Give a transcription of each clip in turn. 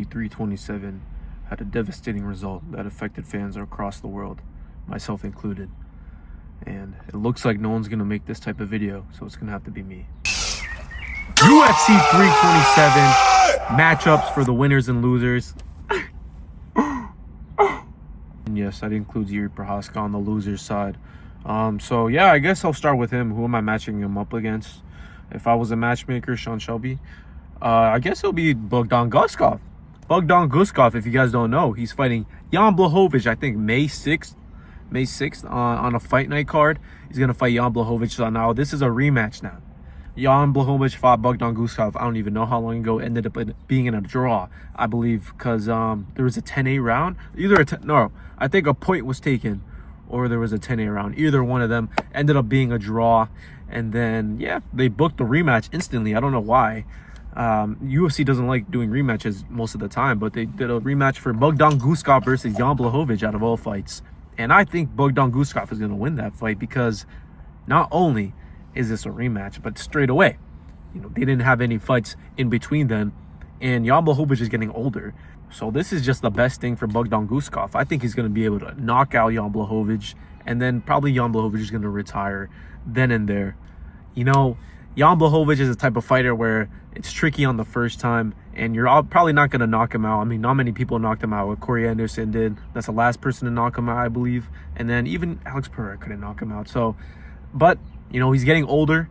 UFC 327 had a devastating result that affected fans across the world, myself included. And it looks like no one's gonna make this type of video, so it's gonna have to be me. UFC 327 matchups for the winners and losers. And yes, that includes JIRI Prochazka on the losers side. So yeah, I guess I'll start with him. Who am I matching him up against? If I was a matchmaker, Sean Shelby, I guess it'll be Bogdan Guskov. Bogdan Guskov, if you guys don't know, he's fighting Jan Blachowicz, I think May 6th on a fight night card. He's gonna fight Jan Blachowicz. So now this is a rematch now. Jan Blachowicz fought Bogdan Guskov, I don't even know how long ago, ended up being in a draw, I believe, because there was a 10-8 round. I think a point was taken, or there was a 10-8 round. Either one of them ended up being a draw. And then, yeah, they booked the rematch instantly. I don't know why. UFC doesn't like doing rematches most of the time, but they did a rematch for Bogdan Guskov versus Jan Blachowicz out of all fights. And I think Bogdan Guskov is going to win that fight because not only is this a rematch, but straight away, they didn't have any fights in between them, and Jan Blachowicz is getting older. So this is just the best thing for Bogdan Guskov. I think he's going to be able to knock out Jan Blachowicz, and then probably Jan Blachowicz is going to retire then and there. Jan Blachowicz is a type of fighter where it's tricky on the first time, and you're probably not going to knock him out. I mean, not many people knocked him out. What Corey Anderson did, that's the last person to knock him out, I believe. And then even Alex Pereira couldn't knock him out. So, but, he's getting older.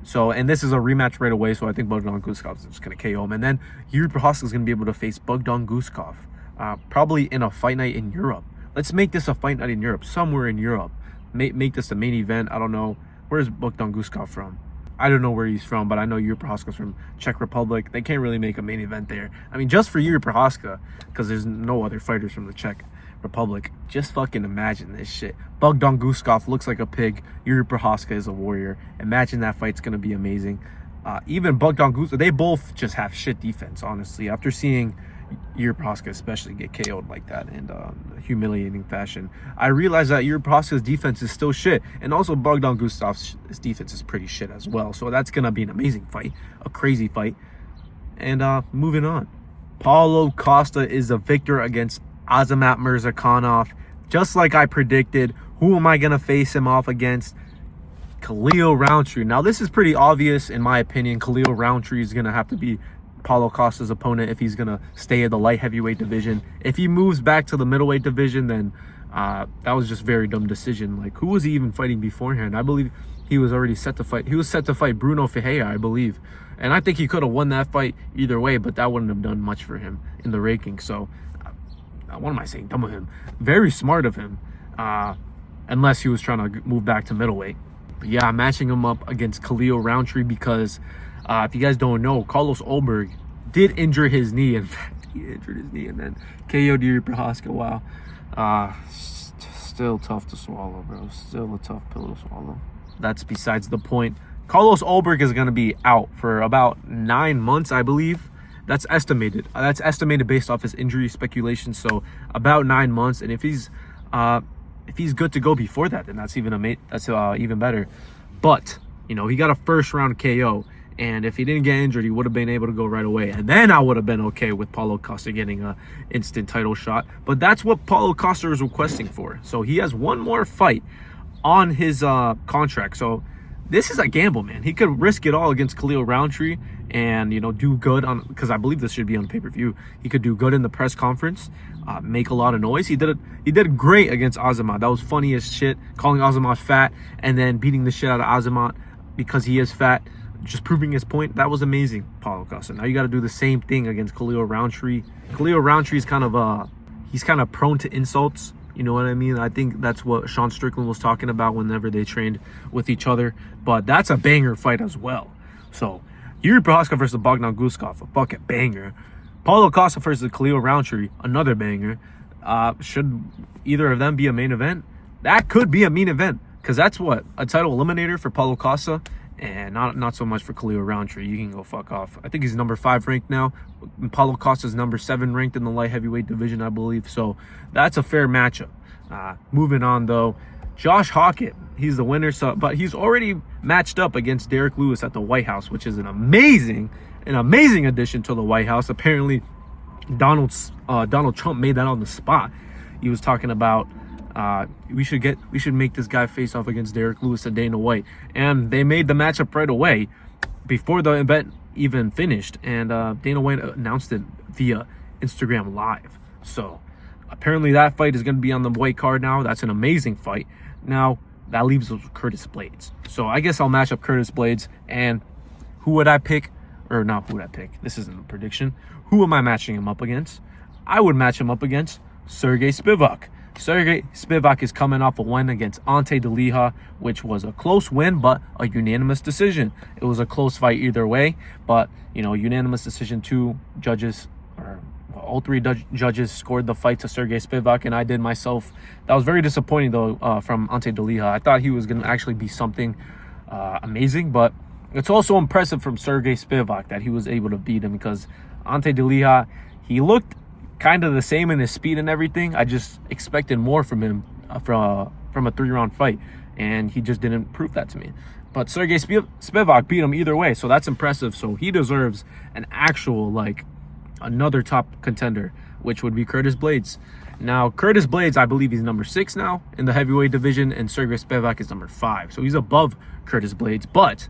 So, and this is a rematch right away, so I think Bogdan Guskov is just going to KO him. And then JIRI Prochazka is going to be able to face Bogdan Guskov, probably in a fight night in Europe. Let's make this a fight night in Europe, somewhere in Europe. Make this a main event. I don't know. Where's Bogdan Guskov from? I don't know where he's from, but I know JIRI Prochazka's from Czech Republic. They can't really make a main event there. I mean, just for JIRI Prochazka, because there's no other fighters from the Czech Republic. Just fucking imagine this shit. Bogdan Guskov looks like a pig. JIRI Prochazka is a warrior. Imagine that fight's going to be amazing. Even Bogdan Guskov, they both just have shit defense, honestly. After seeing JIRI Prochazka especially get KO'd like that in humiliating fashion, I realized that JIRI Prochazka's defense is still shit, and also Bogdan Guskov's defense is pretty shit as well. So that's gonna be an amazing fight, a crazy fight. And moving on, Paulo Costa is the victor against Azamat Murzakanov, just like I predicted. Who am I gonna face him off against? Khalil Rountree. Now this is pretty obvious in my opinion. Khalil Rountree is gonna have to be Paulo Costa's opponent if he's gonna stay in the light heavyweight division. If he moves back to the middleweight division, then that was just a very dumb decision. Like, who was he even fighting beforehand? I believe he was already set to fight. He was set to fight Bruno Ferreira, I believe, and I think he could have won that fight either way, but that wouldn't have done much for him in the ranking. So what am I saying? Dumb of him. Very smart of him, unless he was trying to move back to middleweight. But yeah, I'm matching him up against Khalil Rountree because if you guys don't know, Carlos Ulberg did injure his knee. In fact, he injured his knee and then KO'd JIRI Prochazka. Wow. Still tough to swallow, bro. Still a tough pill to swallow. That's besides the point. Carlos Ulberg is going to be out for about 9 months, I believe. That's estimated. That's estimated based off his injury speculation. So about 9 months. And if he's good to go before that, then that's even better. But he got a first round KO. And if he didn't get injured, he would have been able to go right away. And then I would have been okay with Paulo Costa getting an instant title shot. But that's what Paulo Costa is requesting for. So he has one more fight on his contract. So this is a gamble, man. He could risk it all against Khalil Rountree and, do good on, because I believe this should be on pay-per-view. He could do good in the press conference, make a lot of noise. He did great against Azamat. That was funny as shit, calling Azamat fat and then beating the shit out of Azamat because he is fat. Just proving his point. That was amazing, Paulo Costa. Now you got to do the same thing against Khalil Rountree. Khalil Rountree is kind of prone to insults. You know what I mean? I think that's what Sean Strickland was talking about whenever they trained with each other. But that's a banger fight as well. So JIRI Prochazka versus Bogdan Guskov, a fucking banger. Paulo Costa versus Khalil Rountree, another banger. Should either of them be a main event? That could be a main event because that's what a title eliminator for Paulo Costa. And not so much for Khalil Rountree. You can go fuck off. I think he's number 5 ranked now. Paulo Costa's number 7 ranked in the light heavyweight division, I believe. So that's a fair matchup. Moving on, though. Josh Hockett, he's the winner. But he's already matched up against Derek Lewis at the White House, which is an amazing addition to the White House. Apparently, Donald Trump made that on the spot. He was talking about we should make this guy face off against Derek Lewis and Dana White, and they made the matchup right away before the event even finished, and Dana White announced it via Instagram Live. So apparently that fight is going to be on the White card now. That's an amazing fight. Now that leaves us with Curtis Blades. So I guess I'll match up Curtis Blades. And who would I pick? Or not who would I pick? This isn't a prediction. Who am I matching him up against? I would match him up against Sergey Spivak. Sergey Spivak is coming off a win against Ante DeLiha, which was a close win, but a unanimous decision. It was a close fight either way, but, you know, unanimous decision. All three judges scored the fight to Sergey Spivak, and I did myself. That was very disappointing, though, from Ante DeLiha. I thought he was going to actually be something amazing, but it's also impressive from Sergey Spivak that he was able to beat him, because Ante DeLiha, he looked kind of the same in his speed and everything. I just expected more from him from a 3-round fight, and he just didn't prove that to me. But Sergey Spivak beat him either way, so that's impressive. So he deserves an actual, like, another top contender, which would be Curtis Blades. Now, Curtis Blades, I believe he's number 6 now in the heavyweight division, and Sergey Spivak is number 5. So he's above Curtis Blades, but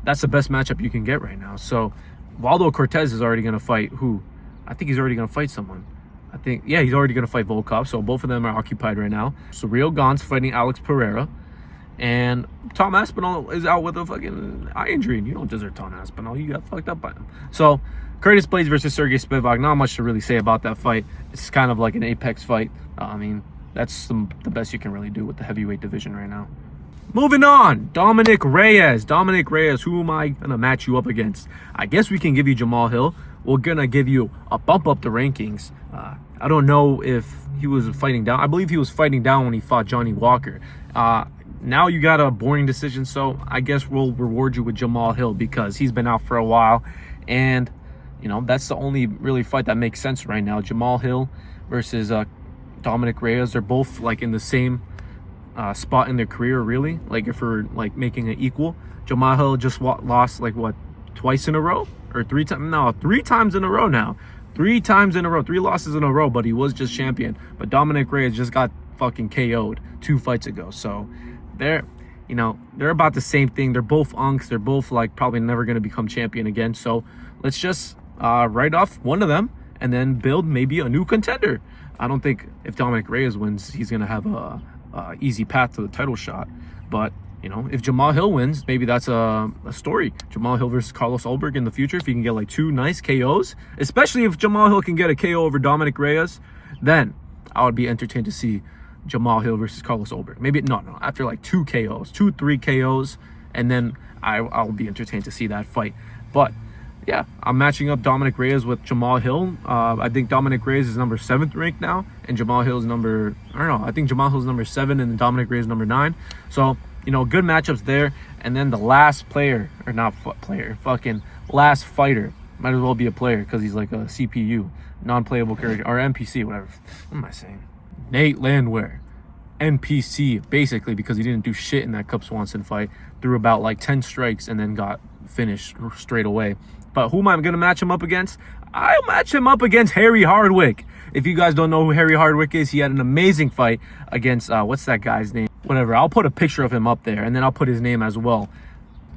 that's the best matchup you can get right now. So Waldo Cortez is already going to fight who? I think he's already going to fight someone. He's already going to fight Volkov. So both of them are occupied right now. So Ciryl Gane's fighting Alex Pereira. And Tom Aspinall is out with a fucking eye injury. And you don't deserve Tom Aspinall. You got fucked up by him. So Curtis Blades versus Sergey Spivak. Not much to really say about that fight. It's kind of like an apex fight. I mean, that's the best you can really do with the heavyweight division right now. Moving on, Dominic Reyes. Dominic Reyes, who am I going to match you up against? I guess we can give you Jamal Hill. We're going to give you a bump up the rankings. I don't know if he was fighting down. I believe he was fighting down when he fought Johnny Walker. Now you got a boring decision, so I guess we'll reward you with Jamal Hill because he's been out for a while. And, you know, that's the only really fight that makes sense right now. Jamal Hill versus Dominic Reyes. They're both, like, in the same spot in their career, really. Like, if we're, like, making it equal. Jamal Hill just lost, like, what, twice in a row? Or 3 times? No, 3 times in a row now. 3 times in a row. 3 losses in a row, but he was just champion. But Dominic Reyes just got fucking KO'd 2 fights ago. So they're about the same thing. They're both unks. They're both, like, probably never going to become champion again. So let's just write off one of them and then build maybe a new contender. I don't think if Dominic Reyes wins, he's going to have a easy path to the title shot. But, you know, if Jamal Hill wins, maybe that's a story. Jamal Hill versus Carlos Ulberg in the future. If he can get, like, 2 nice KOs, especially if Jamal Hill can get a KO over Dominic Reyes, then I would be entertained to see Jamal Hill versus Carlos Ulberg. Maybe, no, after like 2 KOs, 2-3 KOs, and then I'll be entertained to see that fight. But yeah, I'm matching up Dominic Reyes with Jamal Hill. I think Dominic Reyes is number 7th ranked now, and Jamal Hill is I think Jamal Hill is number 7 and Dominic Reyes number 9. So, you know, good matchups there. And then the last player, or not player, fucking last fighter, might as well be a player because he's like a CPU, non-playable character, or NPC, whatever. What am I saying? Nate Landwehr, NPC, basically, because he didn't do shit in that Cub Swanson fight. Threw about like 10 strikes and then got finished straight away. But who am I going to match him up against? I'll match him up against Harry Hardwick. If you guys don't know who Harry Hardwick is, he had an amazing fight against, what's that guy's name? Whatever, I'll put a picture of him up there, and then I'll put his name as well.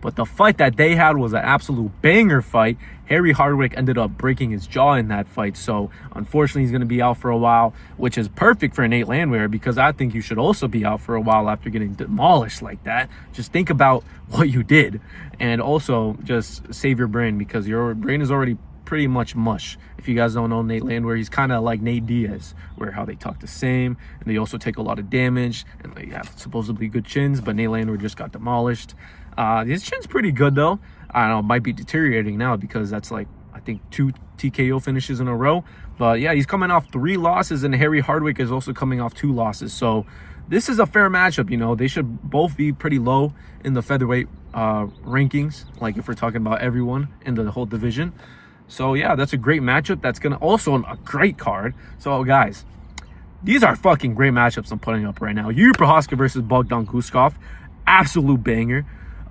But the fight that they had was an absolute banger fight. Harry Hardwick ended up breaking his jaw in that fight. So, unfortunately, he's going to be out for a while, which is perfect for Nate Landwehr because I think you should also be out for a while after getting demolished like that. Just think about what you did. And also, just save your brain because your brain is already pretty much mush. If you guys don't know Nate Landwehr, he's kind of like Nate Diaz, where how they talk the same, and they also take a lot of damage, and they have supposedly good chins, but Nate Landwehr just got demolished. His chin's pretty good, though. I don't know, might be deteriorating now because that's like, I think 2 TKO finishes in a row. But yeah, he's coming off 3 losses, and Harry Hardwick is also coming off 2 losses. So this is a fair matchup, you know. They should both be pretty low in the featherweight rankings, like if we're talking about everyone in the whole division. So yeah, that's a great matchup. That's gonna also a great card. So guys, these are fucking great matchups I'm putting up right now. Yuri Prochazka versus Bogdan Guskov, absolute banger.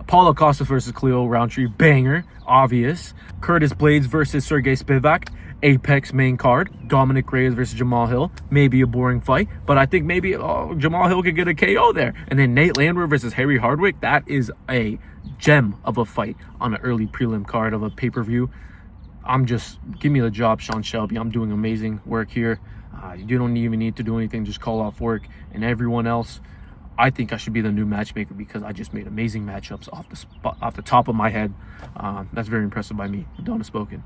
Paulo Costa versus Cleo Roundtree, banger, obvious. Curtis Blades versus Sergey Spivak, Apex main card. Dominic Reyes versus Jamal Hill, maybe a boring fight, but I think maybe Jamal Hill could get a KO there. And then Nate Landwehr versus Harry Hardwick, that is a gem of a fight on an early prelim card of a pay-per-view. Give me the job, Sean Shelby. I'm doing amazing work here. You don't even need to do anything, just call off work. And everyone else, I think I should be the new matchmaker because I just made amazing matchups off the top of my head. That's very impressive by me. Donna spoken.